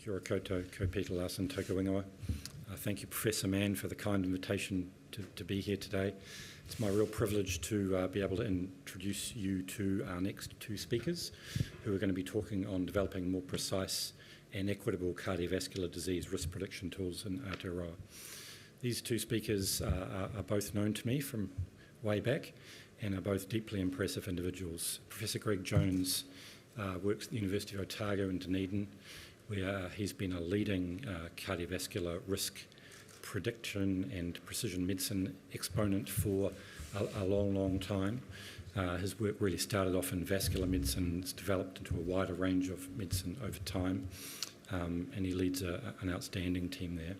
Kia ora koutou, ko Peter Larsen, tōku ingoa. Thank you, Professor Mann, for the kind invitation to be here today. It's my real privilege to be able to introduce you to our next two speakers, who are going to be talking on developing more precise and equitable cardiovascular disease risk prediction tools in Aotearoa. These two speakers are both known to me from way back and are both deeply impressive individuals. Professor Greg Jones works at the University of Otago in Dunedin, where he's been a leading cardiovascular risk prediction and precision medicine exponent for a long time. His work really started off in vascular medicine. It's developed into a wider range of medicine over time, and he leads an outstanding team there.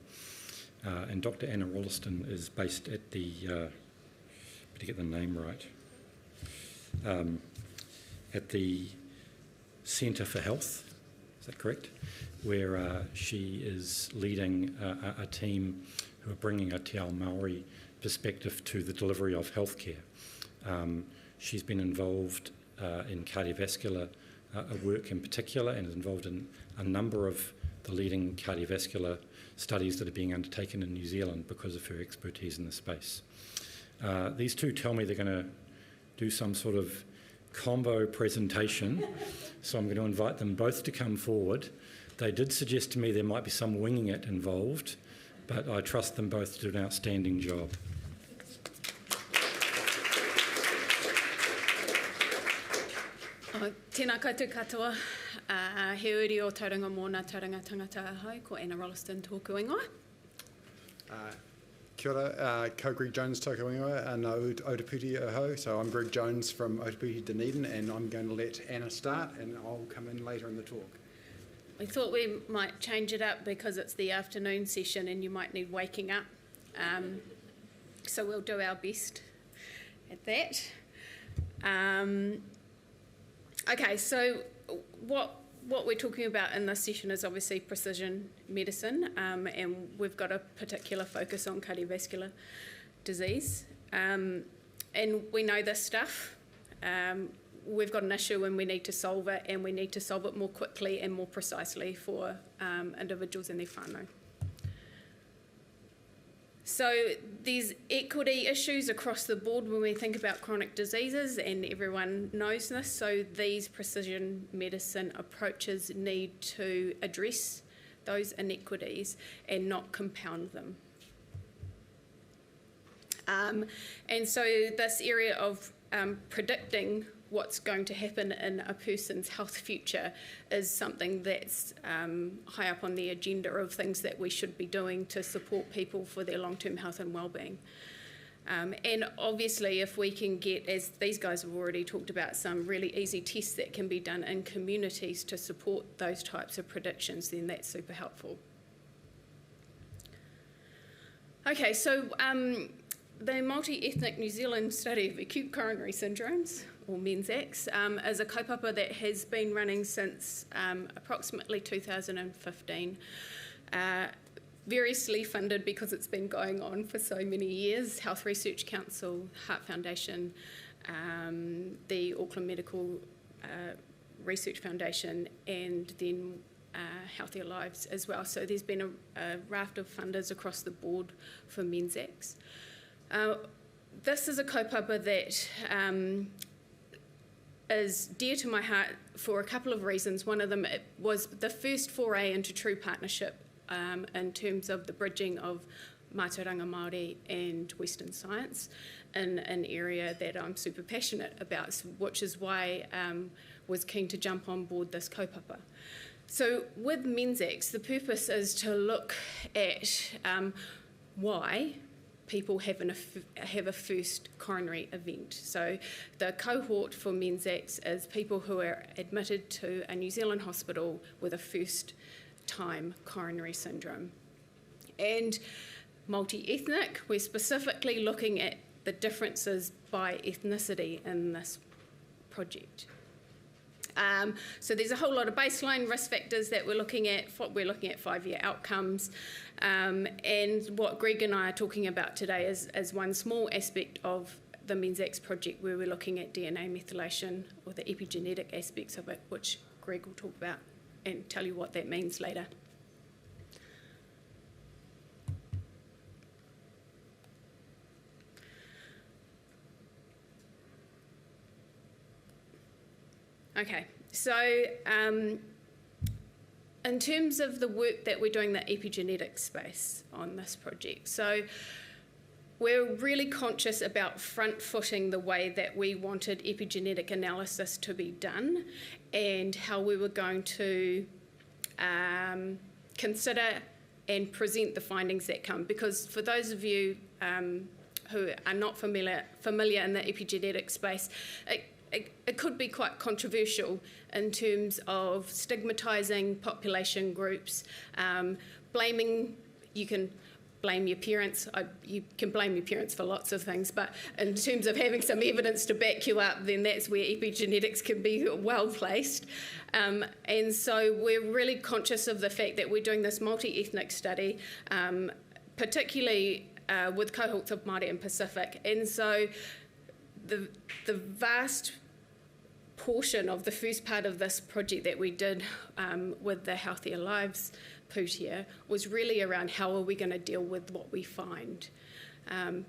And Dr Anna Rolleston is based at the, to get the name right, at the Centre for Health, is that correct? Where she is leading a team who are bringing a te ao Māori perspective to the delivery of healthcare. She's been involved in cardiovascular work in particular, and is involved in a number of the leading cardiovascular studies that are being undertaken in New Zealand because of her expertise in the space. These two tell me they're going to do some sort of combo presentation, so I'm going to invite them both to come forward. They did suggest to me there might be some winging it involved, but I trust them both to do an outstanding job. Tēnā koutou katoa, he uri o tauranga mōna tauranga tangata ahau, ko Anna Rolleston tōku ingoa. Kia ora, ko Greg Jones tōku ingoa, and Otaputi ahau. So I'm Greg Jones from Otaputi Dunedin, and I'm going to let Anna start, and I'll come in later in the talk. We thought we might change it up because it's the afternoon session and you might need waking up. So we'll do our best at that. Okay, so what we're talking about in this session is obviously precision medicine, and we've got a particular focus on cardiovascular disease. And we know this stuff. We've got an issue and we need to solve it, and we need to solve it more quickly and more precisely for individuals and their whānau. So there's equity issues across the board when we think about chronic diseases, and everyone knows this, so these precision medicine approaches need to address those inequities and not compound them. And so this area of predicting what's going to happen in a person's health future is something that's high up on the agenda of things that we should be doing to support people for their long-term health and well-being. And obviously if we can get, as these guys have already talked about, some really easy tests that can be done in communities to support those types of predictions, then that's super helpful. Okay, so the multi-ethnic New Zealand study of acute coronary syndromes, or MNSACS, is a kaupapa that has been running since approximately 2015. Variously funded because it's been going on for so many years: Health Research Council, Heart Foundation, the Auckland Medical Research Foundation, and then Healthier Lives as well. So there's been a raft of funders across the board for MNSACS. This is a kaupapa that is dear to my heart for a couple of reasons. One of them, it was the first foray into true partnership in terms of the bridging of mātauranga Māori and Western science in an area that I'm super passionate about, which is why I was keen to jump on board this kaupapa. So with MNSACS, the purpose is to look at why people have a first coronary event. So the cohort for MNSACS is people who are admitted to a New Zealand hospital with a first-time coronary syndrome. And multi-ethnic, we're specifically looking at the differences by ethnicity in this project. So there's a whole lot of baseline risk factors that we're looking at. We're looking at 5-year outcomes. And what Greg and I are talking about today is one small aspect of the MNSACS project, where we're looking at DNA methylation, or the epigenetic aspects of it, which Greg will talk about and tell you what that means later. Okay, so in terms of the work that we're doing, the epigenetic space on this project, so we're really conscious about front-footing the way that we wanted epigenetic analysis to be done and how we were going to consider and present the findings that come. Because for those of you who are not familiar in the epigenetic space, it could be quite controversial in terms of stigmatising population groups, blaming. You can blame your parents. You can blame your parents for lots of things, but in terms of having some evidence to back you up, then that's where epigenetics can be well placed. And so we're really conscious of the fact that we're doing this multi-ethnic study, particularly with cohorts of Māori and Pacific. And so the vast portion of the first part of this project that we did with the Healthier Lives Kōrero was really around how are we going to deal with what we find.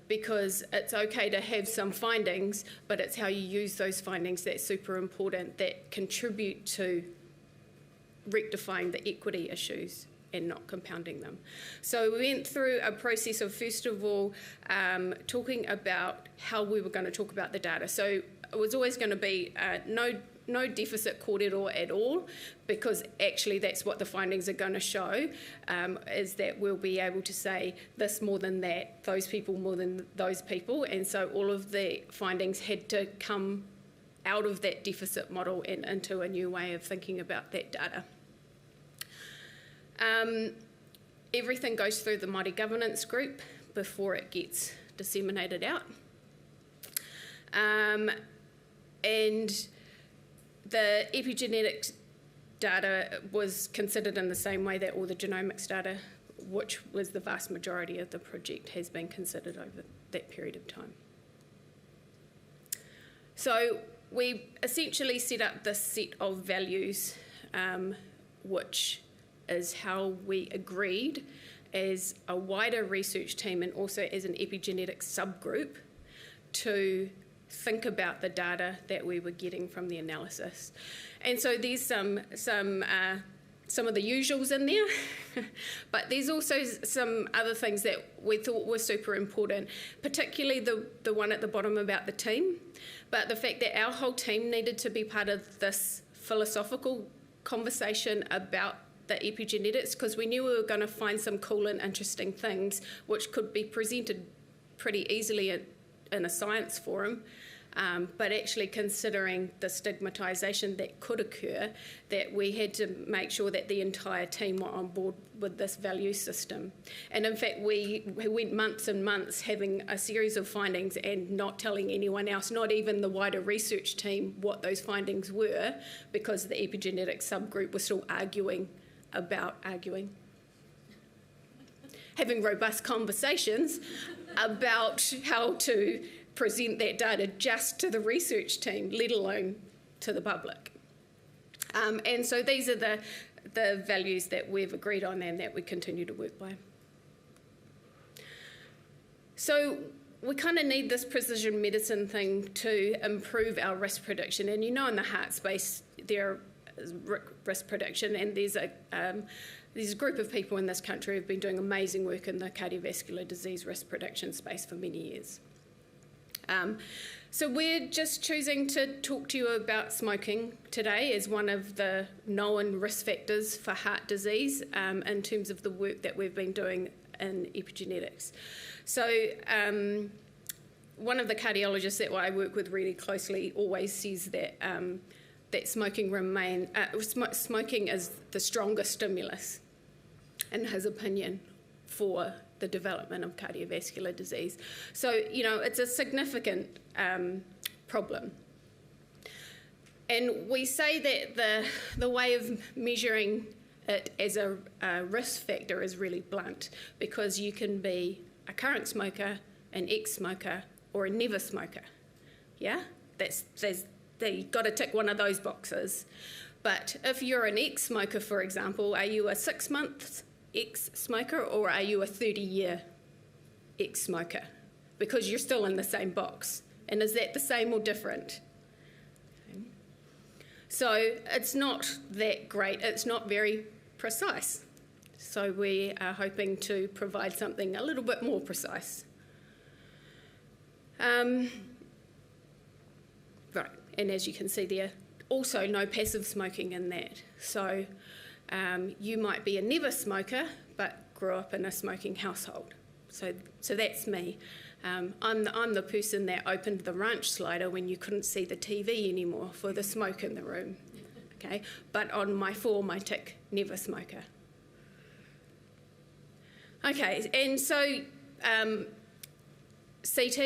Because it's okay to have some findings, but it's how you use those findings that's super important, that contribute to rectifying the equity issues and not compounding them. So we went through a process of, first of all, talking about how we were going to talk about the data. So it was always going to be no deficit kōrero at all, because actually that's what the findings are going to show, is that we'll be able to say this more than that, those people more than those people, and so all of the findings had to come out of that deficit model and into a new way of thinking about that data. Everything goes through the Māori governance group before it gets disseminated out. And the epigenetics data was considered in the same way that all the genomics data, which was the vast majority of the project, has been considered over that period of time. So we essentially set up this set of values, which is how we agreed as a wider research team and also as an epigenetic subgroup to think about the data that we were getting from the analysis. And so there's some of the usuals in there, but there's also some other things that we thought were super important, particularly the one at the bottom about the team, but the fact that our whole team needed to be part of this philosophical conversation about the epigenetics, because we knew we were going to find some cool and interesting things which could be presented pretty easily in a science forum, but actually considering the stigmatisation that could occur, that we had to make sure that the entire team were on board with this value system. And in fact, we went months and months having a series of findings and not telling anyone else, not even the wider research team, what those findings were, because the epigenetic subgroup was still having robust conversations about how to present that data just to the research team, let alone to the public. And so these are the values that we've agreed on and that we continue to work by. So we kind of need this precision medicine thing to improve our risk prediction. And you know, in the heart space, there is risk prediction, and there's a group of people in this country who have been doing amazing work in the cardiovascular disease risk prediction space for many years. So we're just choosing to talk to you about smoking today as one of the known risk factors for heart disease in terms of the work that we've been doing in epigenetics. So one of the cardiologists that I work with really closely always says that that smoking is the strongest stimulus, in his opinion, for the development of cardiovascular disease. So, you know, it's a significant problem. And we say that the way of measuring it as a risk factor is really blunt, because you can be a current smoker, an ex-smoker, or a never smoker. Yeah? You've got to tick one of those boxes. But if you're an ex-smoker, for example, are you a 6-month ex-smoker or are you a 30-year ex-smoker? Because you're still in the same box. And is that the same or different? Okay. So it's not that great, it's not very precise. So we are hoping to provide something a little bit more precise. Right, and as you can see there, also no passive smoking in that. So you might be a never smoker, but grew up in a smoking household. So that's me. I'm the person that opened the ranch slider when you couldn't see the TV anymore for the smoke in the room. Okay, but on my form I tick never smoker. Okay, and so CT,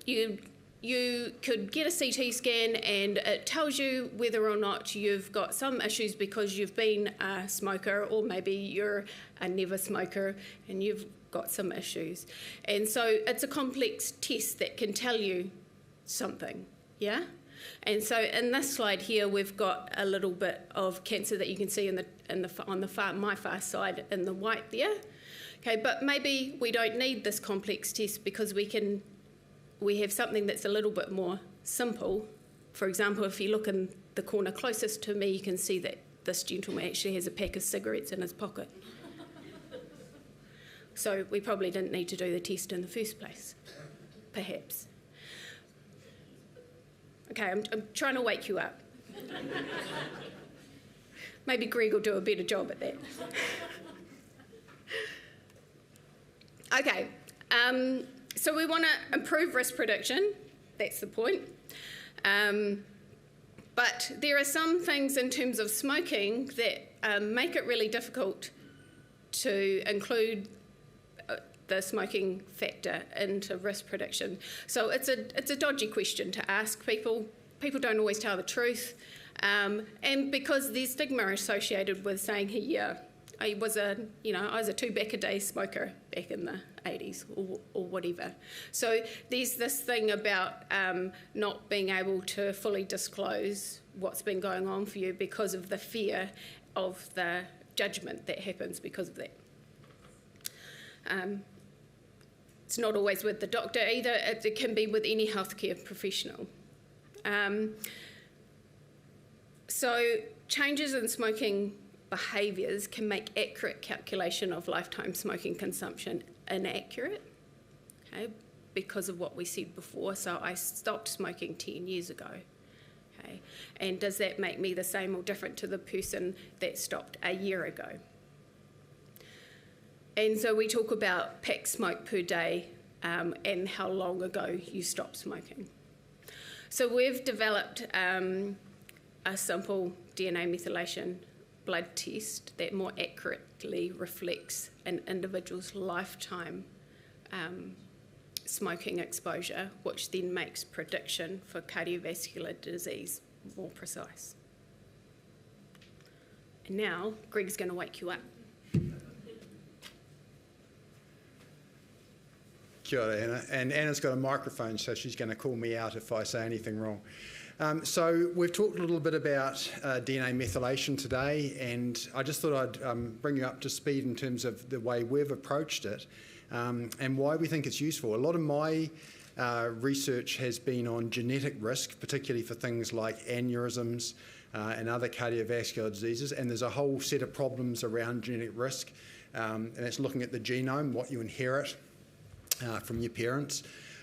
you could get a CT scan and it tells you whether or not you've got some issues because you've been a smoker, or maybe you're a never smoker and you've got some issues. And so it's a complex test that can tell you something, yeah? And so in this slide here, we've got a little bit of cancer that you can see on my far side in the white there. Okay, but maybe we don't need this complex test because we have something that's a little bit more simple. For example, if you look in the corner closest to me, you can see that this gentleman actually has a pack of cigarettes in his pocket. So we probably didn't need to do the test in the first place, perhaps. Okay, I'm trying to wake you up. Maybe Greg will do a better job at that. Okay, so we want to improve risk prediction. That's the point. But there are some things in terms of smoking that make it really difficult to include the smoking factor into risk prediction. So it's a dodgy question to ask people. People don't always tell the truth, and because there's stigma associated with saying, hey, yeah, I was a 2-pack-a-day smoker back in the 80s or whatever. So there's this thing about not being able to fully disclose what's been going on for you because of the fear of the judgment that happens because of that. It's not always with the doctor either. It can be with any healthcare professional. So changes in smoking behaviours can make accurate calculation of lifetime smoking consumption inaccurate, okay, because of what we said before. So I stopped smoking 10 years ago. Okay, and does that make me the same or different to the person that stopped a year ago? And so we talk about pack smoke per day and how long ago you stopped smoking. So we've developed a simple DNA methylation blood test that more accurately reflects an individual's lifetime smoking exposure, which then makes prediction for cardiovascular disease more precise. And now Greg's going to wake you up. Kia ora, Anna. And Anna's got a microphone, so she's going to call me out if I say anything wrong. So we've talked a little bit about DNA methylation today, and I just thought I'd bring you up to speed in terms of the way we've approached it and why we think it's useful. A lot of my research has been on genetic risk, particularly for things like aneurysms and other cardiovascular diseases, and there's a whole set of problems around genetic risk, and it's looking at the genome, what you inherit from your parents.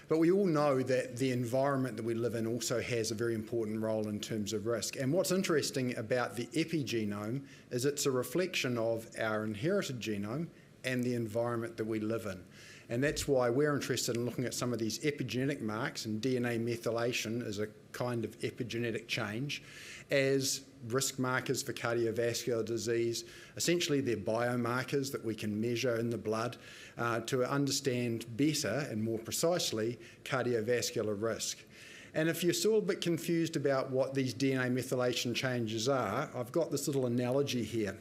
But we all know that the environment that we live in also has a very important role in terms of risk. And what's interesting about the epigenome is it's a reflection of our inherited genome and the environment that we live in. And that's why we're interested in looking at some of these epigenetic marks, and DNA methylation is a kind of epigenetic change, as risk markers for cardiovascular disease. Essentially, they're biomarkers that we can measure in the blood to understand better and more precisely cardiovascular risk. And if you're still a bit confused about what these DNA methylation changes are, I've got this little analogy here.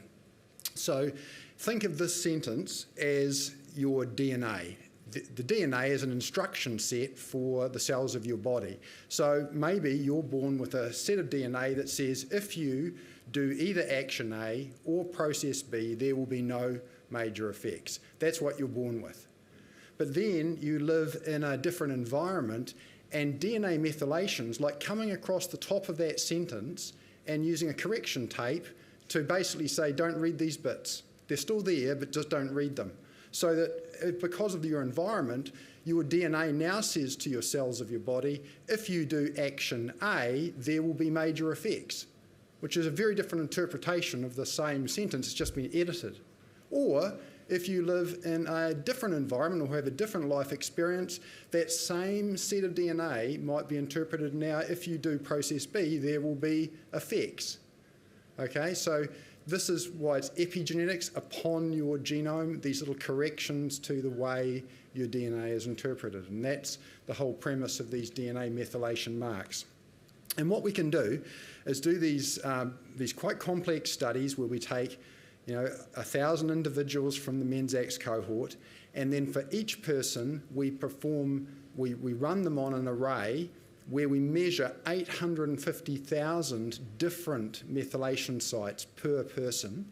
So think of this sentence as your DNA. The DNA is an instruction set for the cells of your body. So maybe you're born with a set of DNA that says if you do either action A or process B, there will be no major effects. That's what you're born with. But then you live in a different environment, and DNA methylation's like coming across the top of that sentence and using a correction tape to basically say, don't read these bits. They're still there, but just don't read them. So that because of your environment, your DNA now says to your cells of your body, if you do action A, there will be major effects, which is a very different interpretation of the same sentence. It's just been edited. Or if you live in a different environment or have a different life experience, that same set of DNA might be interpreted now, if you do process B, there will be effects. Okay, so this is why it's epigenetics upon your genome, these little corrections to the way your DNA is interpreted. And that's the whole premise of these DNA methylation marks. And what we can do is do these quite complex studies where we take 1,000 individuals from the Menzax cohort, and then for each person we run them on an array where we measure 850,000 different methylation sites per person,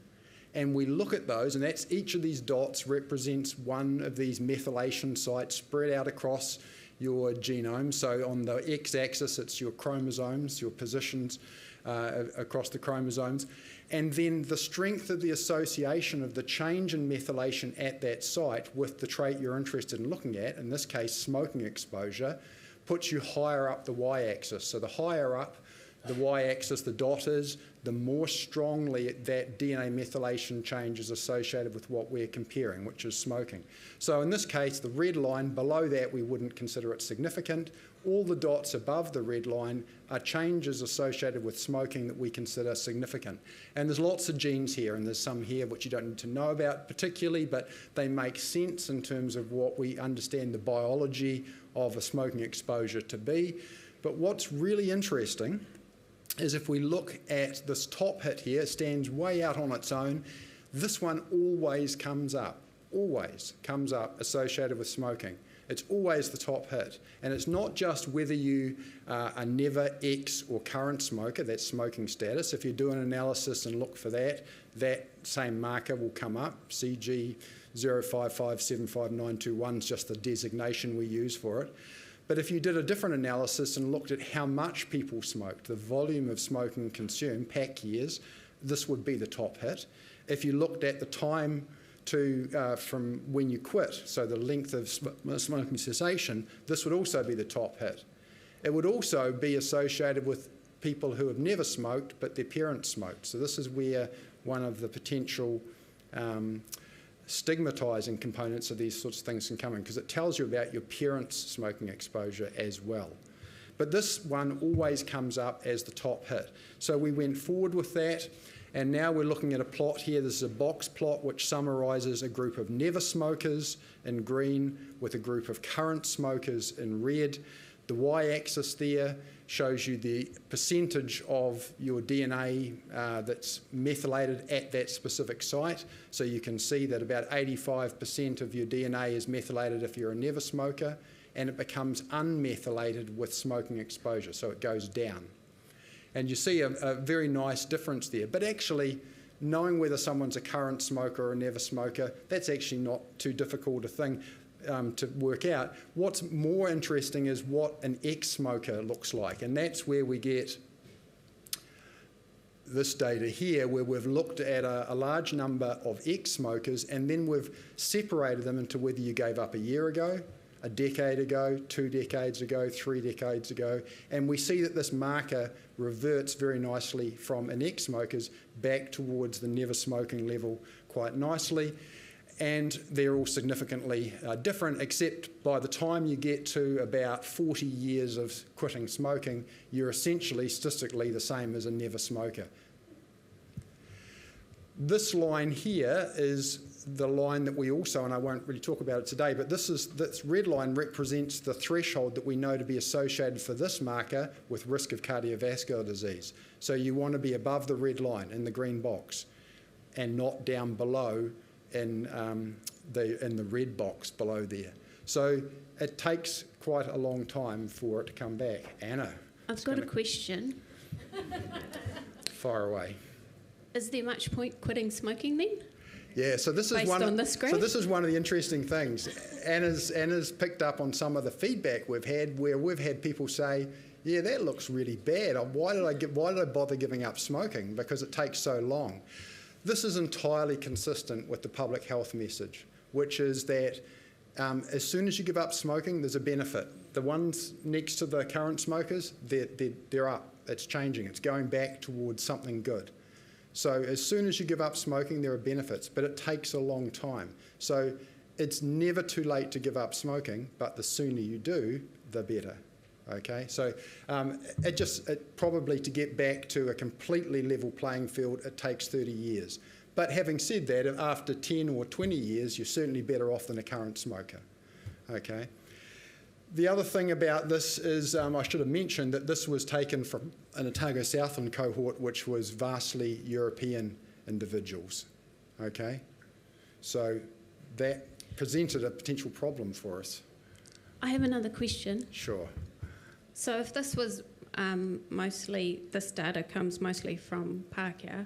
and we look at those, and that's each of these dots represents one of these methylation sites spread out across your genome. So on the x-axis it's your chromosomes, your positions across the chromosomes, and then the strength of the association of the change in methylation at that site with the trait you're interested in looking at, in this case smoking exposure, puts you higher up the y-axis. So the higher up the y-axis the dot is, the more strongly that DNA methylation change is associated with what we're comparing, which is smoking. So in this case, the red line below that, we wouldn't consider it significant. All the dots above the red line are changes associated with smoking that we consider significant. And there's lots of genes here, and there's some here which you don't need to know about particularly, but they make sense in terms of what we understand the biology of a smoking exposure to be. But what's really interesting is if we look at this top hit here, it stands way out on its own. This one always comes up associated with smoking. It's always the top hit. And it's not just whether you are never ex or current smoker, that's smoking status. If you do an analysis and look for that, that same marker will come up. CG 0557591 is just the designation we use for it. But if you did a different analysis and looked at how much people smoked, the volume of smoking consumed, pack years, this would be the top hit. If you looked at the time from when you quit, so the length of smoking cessation, this would also be the top hit. It would also be associated with people who have never smoked but their parents smoked. So this is where one of the potential stigmatising components of these sorts of things can come in, because it tells you about your parents' smoking exposure as well. But this one always comes up as the top hit. So we went forward with that, and now we're looking at a plot here. This is a box plot which summarises a group of never smokers in green with a group of current smokers in red. The y-axis there shows you the percentage of your DNA that's methylated at that specific site. So you can see that about 85% of your DNA is methylated if you're a never smoker, and it becomes unmethylated with smoking exposure, so it goes down. And you see a very nice difference there. But actually, knowing whether someone's a current smoker or a never smoker, that's actually not too difficult a thing to work out. What's more interesting is what an ex-smoker looks like, and that's where we get this data here, where we've looked at a large number of ex-smokers, and then we've separated them into whether you gave up a year ago, a decade ago, 2 decades ago, 3 decades ago, and we see that this marker reverts very nicely from an ex-smokers back towards the never smoking level quite nicely. And they're all significantly different, except by the time you get to about 40 years of quitting smoking, you're essentially statistically the same as a never smoker. This line here is the line that we also, and I won't really talk about it today, but this red line represents the threshold that we know to be associated for this marker with risk of cardiovascular disease. So you want to be above the red line in the green box and not down below in the red box below there. So it takes quite a long time for it to come back. Anna. I've got a question. Fire away. Is there much point quitting smoking then? Yeah, so this is based on this graph? So this is one of the interesting things. Anna's picked up on some of the feedback we've had, where we've had people say, yeah, that looks really bad. Why did I bother giving up smoking? Because it takes so long. This is entirely consistent with the public health message, which is that as soon as you give up smoking, there's a benefit. The ones next to the current smokers, they're up. It's changing. It's going back towards something good. So as soon as you give up smoking, there are benefits, but it takes a long time. So it's never too late to give up smoking, but the sooner you do, the better. Okay, so probably to get back to a completely level playing field, it takes 30 years. But having said that, after 10 or 20 years, you're certainly better off than a current smoker. Okay. The other thing about this is I should have mentioned that this was taken from an Otago Southland cohort, which was vastly European individuals. Okay, so that presented a potential problem for us. I have another question. Sure. So if this was this data comes mostly from Pākehā,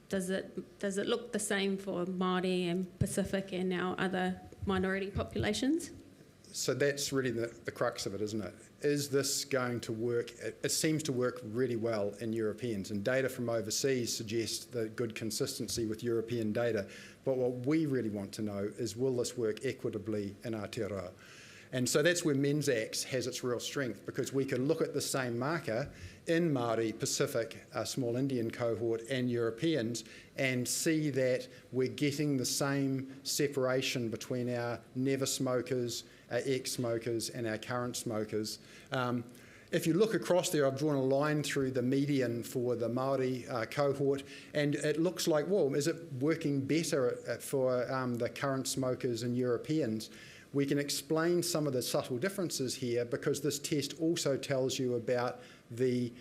does it look the same for Māori and Pacific and our other minority populations? So that's really the crux of it, isn't it? Is this going to work? It seems to work really well in Europeans, and data from overseas suggests the good consistency with European data. But what we really want to know is, will this work equitably in Aotearoa? And so that's where Menzax has its real strength, because we can look at the same marker in Māori, Pacific, small Indian cohort and Europeans and see that we're getting the same separation between our never smokers, our ex-smokers and our current smokers. If you look across there, I've drawn a line through the median for the Māori cohort, and it looks like, well, is it working better for the current smokers and Europeans? We can explain some of the subtle differences here because this test also tells you about the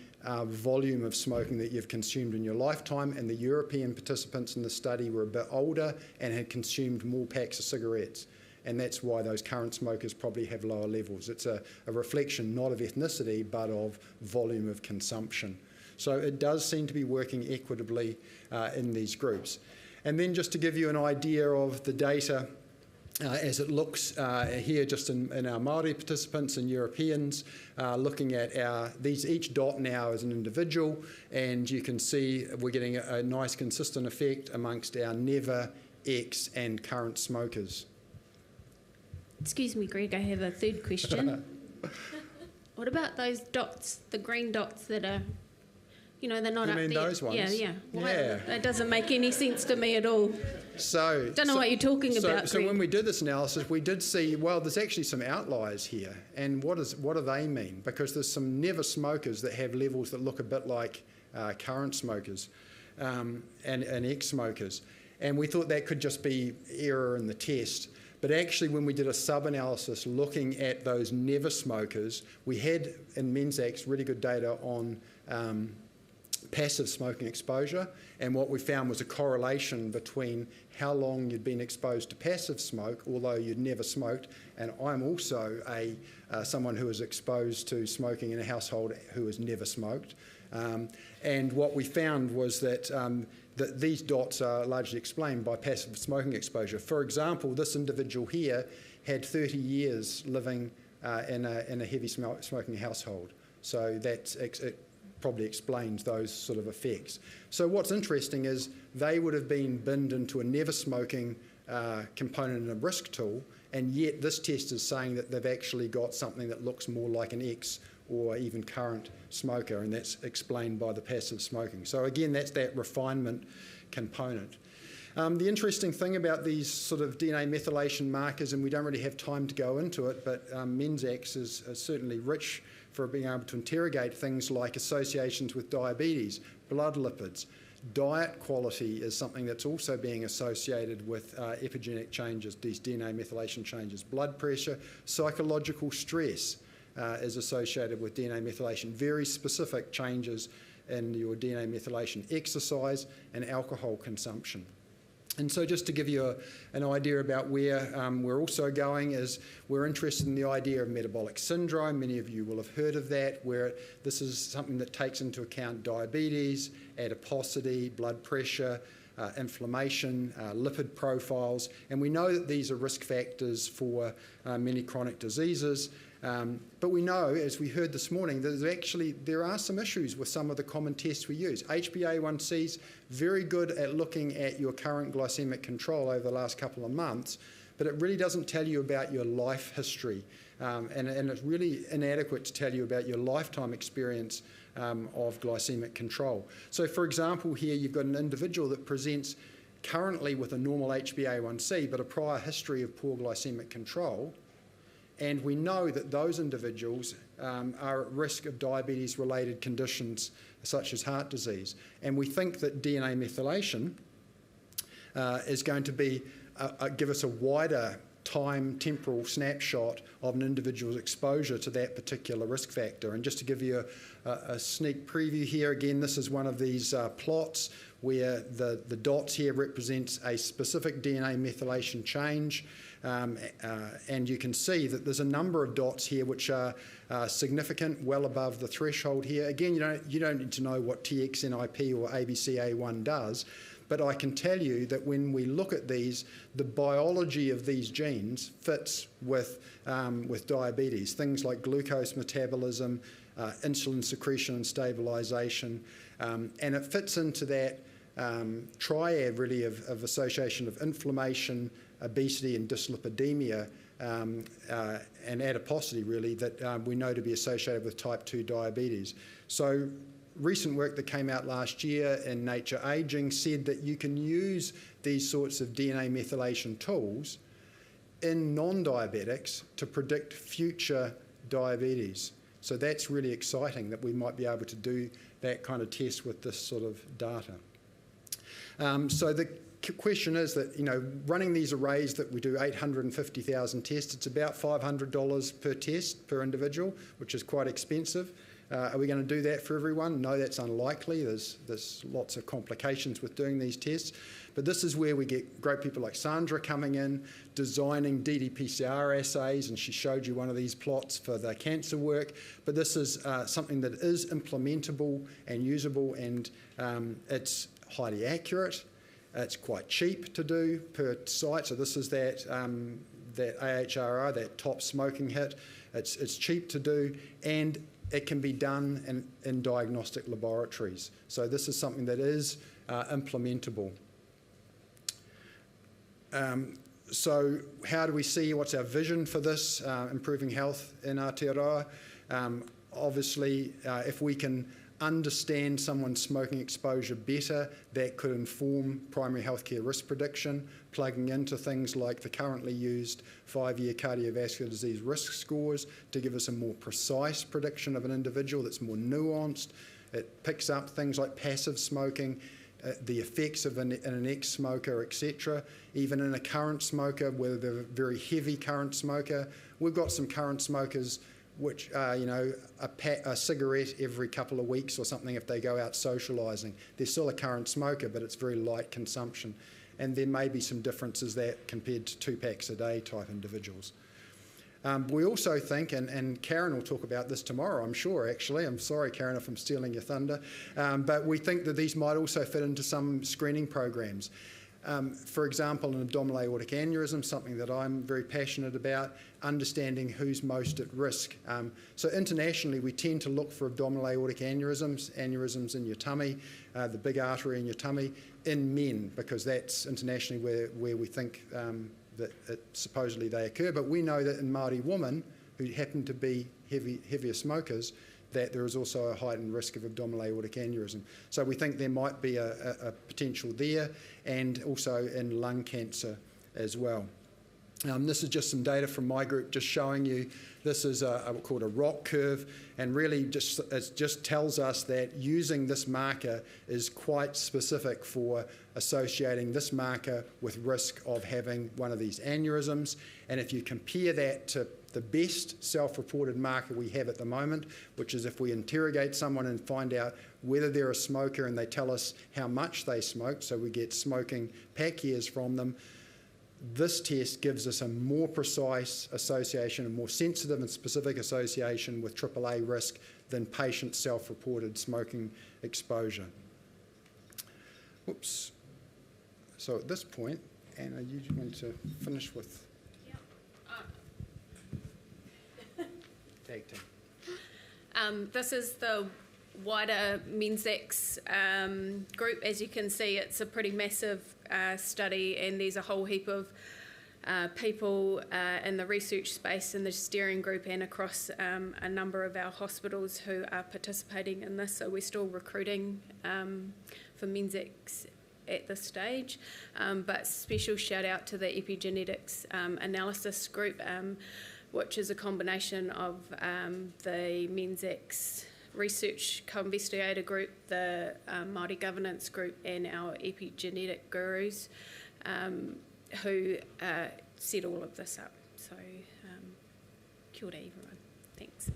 volume of smoking that you've consumed in your lifetime, and the European participants in the study were a bit older and had consumed more packs of cigarettes, and that's why those current smokers probably have lower levels. It's a reflection not of ethnicity but of volume of consumption. So it does seem to be working equitably in these groups. And then just to give you an idea of the data as it looks here just in our Māori participants and Europeans, looking at each dot now as an individual, and you can see we're getting a nice consistent effect amongst our never, ex and current smokers. Excuse me, Greg, I have a third question. What about those dots, the green dots that are, they're not up there? You mean those ones? Yeah. That doesn't make any sense to me at all. Don't know what you're talking about, So Greg. when we did this analysis, we did see, well, there's actually some outliers here. And what do they mean? Because there's some never smokers that have levels that look a bit like current smokers and ex-smokers. And we thought that could just be error in the test. But actually, when we did a sub-analysis looking at those never smokers, we had in Menzax really good data on passive smoking exposure, and what we found was a correlation between how long you'd been exposed to passive smoke, although you'd never smoked, and I'm also someone who was exposed to smoking in a household who has never smoked. And what we found was that these dots are largely explained by passive smoking exposure. For example, this individual here had 30 years living in a heavy smoking household, so it probably explains those sort of effects. So what's interesting is they would have been binned into a never smoking component in a risk tool, and yet this test is saying that they've actually got something that looks more like an ex or even current smoker, and that's explained by the passive smoking. So again, that's that refinement component. The interesting thing about these sort of DNA methylation markers, and we don't really have time to go into it, but Menzax is certainly rich for being able to interrogate things like associations with diabetes, blood lipids. Diet quality is something that's also being associated with epigenetic changes, these DNA methylation changes. Blood pressure, psychological stress is associated with DNA methylation. Very specific changes in your DNA methylation. Exercise and alcohol consumption. And so just to give you an idea about where we're also going is we're interested in the idea of metabolic syndrome. Many of you will have heard of that, where this is something that takes into account diabetes, adiposity, blood pressure, inflammation, lipid profiles. And we know that these are risk factors for many chronic diseases. But we know, as we heard this morning, that there are some issues with some of the common tests we use. HbA1c's very good at looking at your current glycemic control over the last couple of months, but it really doesn't tell you about your life history, and it's really inadequate to tell you about your lifetime experience of glycemic control. So, for example, here you've got an individual that presents currently with a normal HbA1c, but a prior history of poor glycemic control. And we know that those individuals are at risk of diabetes-related conditions such as heart disease. And we think that DNA methylation is going to be give us a wider temporal snapshot of an individual's exposure to that particular risk factor. And just to give you a sneak preview here, again, this is one of these plots where the dots here represents a specific DNA methylation change. And you can see that there's a number of dots here which are significant, well above the threshold here. Again, you don't need to know what TXNIP or ABCA1 does, but I can tell you that when we look at these, the biology of these genes fits with diabetes. Things like glucose metabolism, insulin secretion and stabilisation, and it fits into that triad really of association of inflammation, obesity and dyslipidemia, and adiposity really, that we know to be associated with type 2 diabetes. So recent work that came out last year in Nature Aging said that you can use these sorts of DNA methylation tools in non-diabetics to predict future diabetes. So that's really exciting that we might be able to do that kind of test with this sort of data. So the question is that, running these arrays that we do 850,000 tests, it's about $500 per test per individual, which is quite expensive. Are we going to do that for everyone? No, that's unlikely. There's lots of complications with doing these tests. But this is where we get great people like Sandra coming in, designing ddPCR assays, and she showed you one of these plots for the cancer work. But this is something that is implementable and usable, and it's highly accurate. It's quite cheap to do per site. So this is that Aotearoa, that top smoking hit. It's cheap to do, and it can be done in diagnostic laboratories. So this is something that is implementable. So how do we see, what's our vision for this, improving health in Aotearoa? Obviously, if we can understand someone's smoking exposure better, that could inform primary healthcare risk prediction, plugging into things like the currently used 5-year cardiovascular disease risk scores to give us a more precise prediction of an individual that's more nuanced. It picks up things like passive smoking, the effects of an ex-smoker, etc. Even in a current smoker, whether they're a very heavy current smoker. We've got some current smokers which a cigarette every couple of weeks or something if they go out socialising. They're still a current smoker, but it's very light consumption. And there may be some differences there compared to 2 packs a day type individuals. We also think, and Karen will talk about this tomorrow, I'm sure, actually. I'm sorry, Karen, if I'm stealing your thunder. But we think that these might also fit into some screening programs. For example, an abdominal aortic aneurysm, something that I'm very passionate about, understanding who's most at risk. So internationally, we tend to look for abdominal aortic aneurysms in your tummy, the big artery in your tummy, in men, because that's internationally where we think that supposedly they occur. But we know that in Māori women who happen to be heavier smokers, that there is also a heightened risk of abdominal aortic aneurysm. So we think there might be a potential there, and also in lung cancer as well. This is just some data from my group just showing you, this is called a ROC curve, and really it just tells us that using this marker is quite specific for associating this marker with risk of having one of these aneurysms. And if you compare that to the best self-reported marker we have at the moment, which is if we interrogate someone and find out whether they're a smoker and they tell us how much they smoke, so we get smoking pack years from them, this test gives us a more precise association, a more sensitive and specific association with AAA risk than patient self-reported smoking exposure. Whoops. So at this point, Anna, you want to finish with... Tag team. This is the wider MENSEX group. As you can see, it's a pretty massive study, and there's a whole heap of people in the research space in the steering group and across a number of our hospitals who are participating in this. So we're still recruiting for MENSEX at this stage, but special shout out to the epigenetics analysis group, which is a combination of the MENSEX research co-investigator group, the Māori governance group, and our epigenetic gurus who set all of this up. So kia ora everyone. Thanks.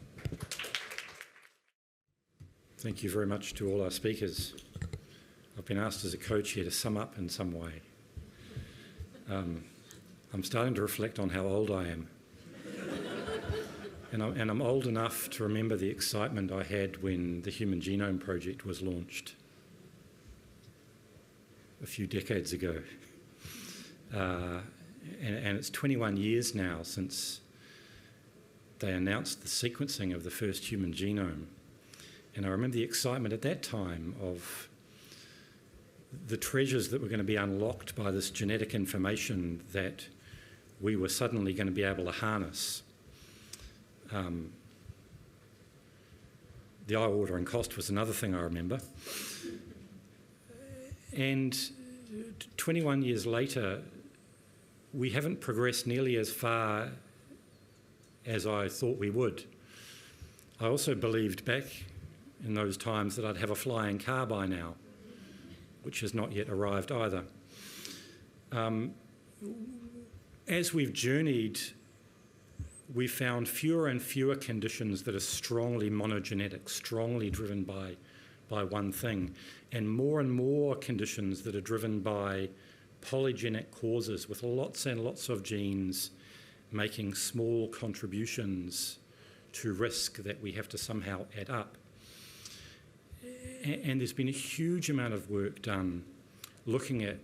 Thank you very much to all our speakers. I've been asked as a co-chair to sum up in some way. I'm starting to reflect on how old I am. And I'm old enough to remember the excitement I had when the Human Genome Project was launched a few decades ago. And it's 21 years now since they announced the sequencing of the first human genome. And I remember the excitement at that time of the treasures that were going to be unlocked by this genetic information that we were suddenly going to be able to harness. The eye-watering cost was another thing I remember. And 21 years later, we haven't progressed nearly as far as I thought we would. I also believed back in those times that I'd have a flying car by now, which has not yet arrived either. As we've journeyed, we've found fewer and fewer conditions that are strongly monogenetic, strongly driven by one thing, and more conditions that are driven by polygenic causes with lots and lots of genes making small contributions to risk that we have to somehow add up. And there's been a huge amount of work done looking at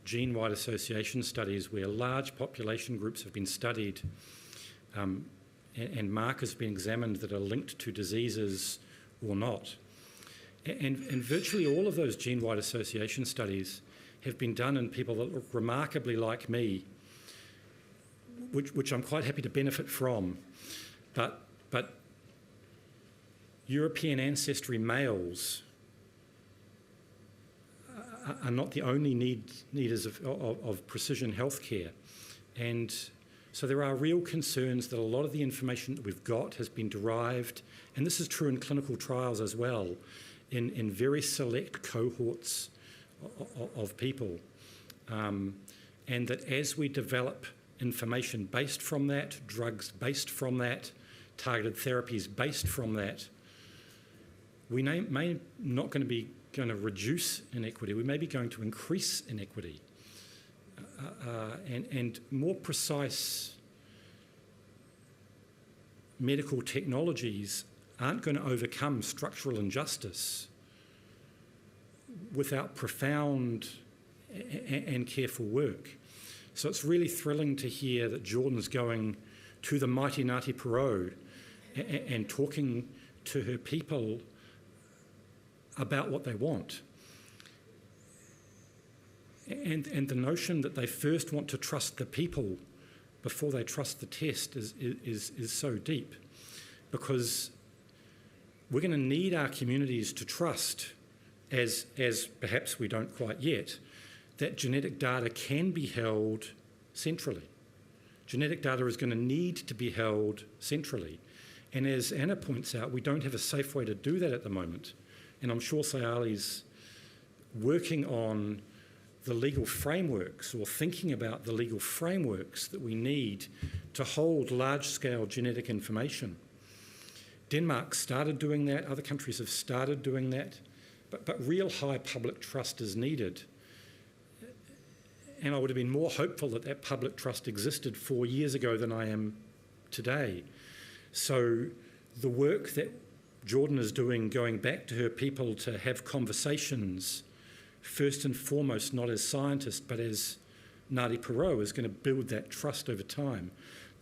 gene-wide association studies where large population groups have been studied and markers have been examined that are linked to diseases or not. And virtually all of those gene-wide association studies have been done in people that look remarkably like me, which I'm quite happy to benefit from. But European ancestry males are not the only needers of precision healthcare. And so there are real concerns that a lot of the information that we've got has been derived, and this is true in clinical trials as well, in very select cohorts of people. And that as we develop information based from that, drugs based from that, targeted therapies based from that, we may not going to reduce inequity, we may be going to increase inequity. And more precise medical technologies aren't going to overcome structural injustice without profound and careful work. So it's really thrilling to hear that Jordan's going to the mighty Ngāti Porou and talking to her people about what they want. And the notion that they first want to trust the people before they trust the test is so deep, because we're going to need our communities to trust, as perhaps we don't quite yet, that genetic data can be held centrally. Genetic data is going to need to be held centrally. And as Anna points out, we don't have a safe way to do that at the moment. And I'm sure Sayali's working on the legal frameworks, or thinking about the legal frameworks that we need to hold large-scale genetic information. Denmark started doing that, other countries have started doing that, but real high public trust is needed. And I would have been more hopeful that that public trust existed 4 years ago than I am today. So the work that Jordan is doing, going back to her people to have conversations, first and foremost, not as scientists, but as Ngāti Porou, is going to build that trust over time.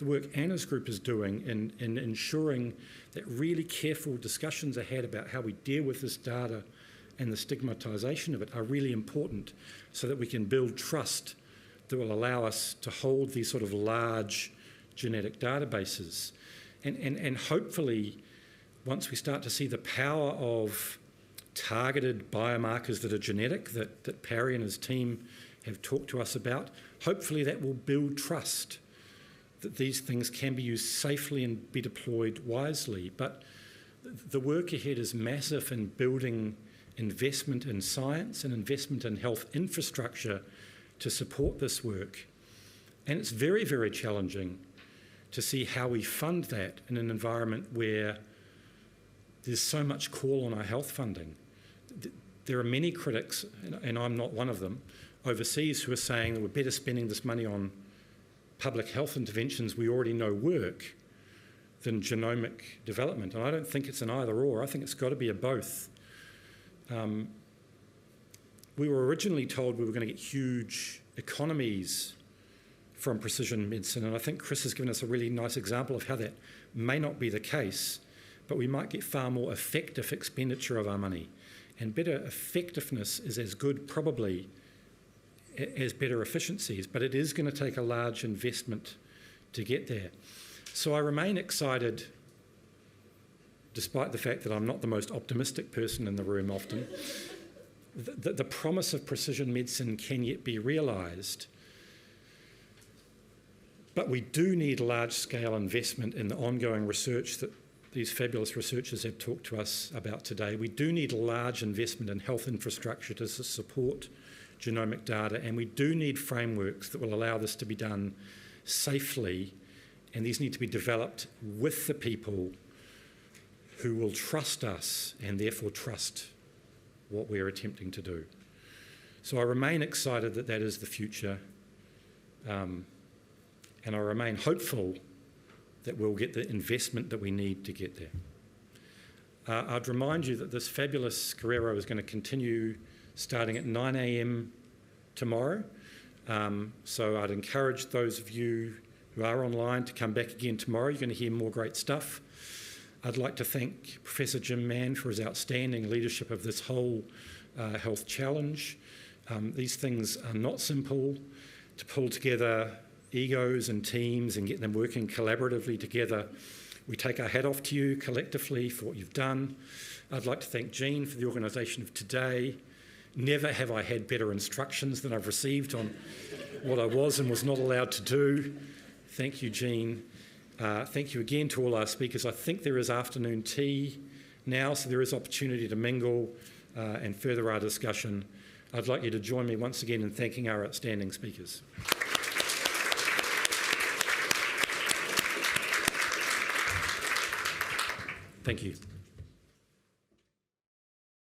the work Anna's group is doing in ensuring that really careful discussions are had about how we deal with this data and the stigmatisation of it are really important, so that we can build trust that will allow us to hold these sort of large genetic databases. And hopefully, once we start to see the power of targeted biomarkers that are genetic, that Parry and his team have talked to us about, hopefully that will build trust that these things can be used safely and be deployed wisely. But the work ahead is massive in building investment in science and investment in health infrastructure to support this work. And it's very, very challenging to see how we fund that in an environment where there's so much call on our health funding. There are many critics, and I'm not one of them, overseas who are saying that we're better spending this money on public health interventions we already know work than genomic development. And I don't think it's an either or. I think it's got to be a both. We were originally told we were going to get huge economies from precision medicine, and I think Chris has given us a really nice example of how that may not be the case, but we might get far more effective expenditure of our money. And better effectiveness is as good, probably, as better efficiencies, but it is going to take a large investment to get there. So I remain excited, despite the fact that I'm not the most optimistic person in the room often, that the promise of precision medicine can yet be realised. But we do need large-scale investment in the ongoing research that these fabulous researchers have talked to us about today. We do need large investment in health infrastructure to support genomic data, and we do need frameworks that will allow this to be done safely, and these need to be developed with the people who will trust us and therefore trust what we're attempting to do. So I remain excited that that is the future, and I remain hopeful that we'll get the investment that we need to get there. I'd remind you that this fabulous Kōrero is going to continue starting at 9 a.m. tomorrow. So I'd encourage those of you who are online to come back again tomorrow. You're going to hear more great stuff. I'd like to thank Professor Jim Mann for his outstanding leadership of this whole health challenge. These things are not simple. To pull together egos and teams and get them working collaboratively together, we take our hat off to you collectively for what you've done. I'd like to thank Jean for the organisation of today. Never have I had better instructions than I've received on what I was and was not allowed to do. Thank you, Jean. Thank you again to all our speakers. I think there is afternoon tea now, so there is opportunity to mingle and further our discussion. I'd like you to join me once again in thanking our outstanding speakers. Thank you.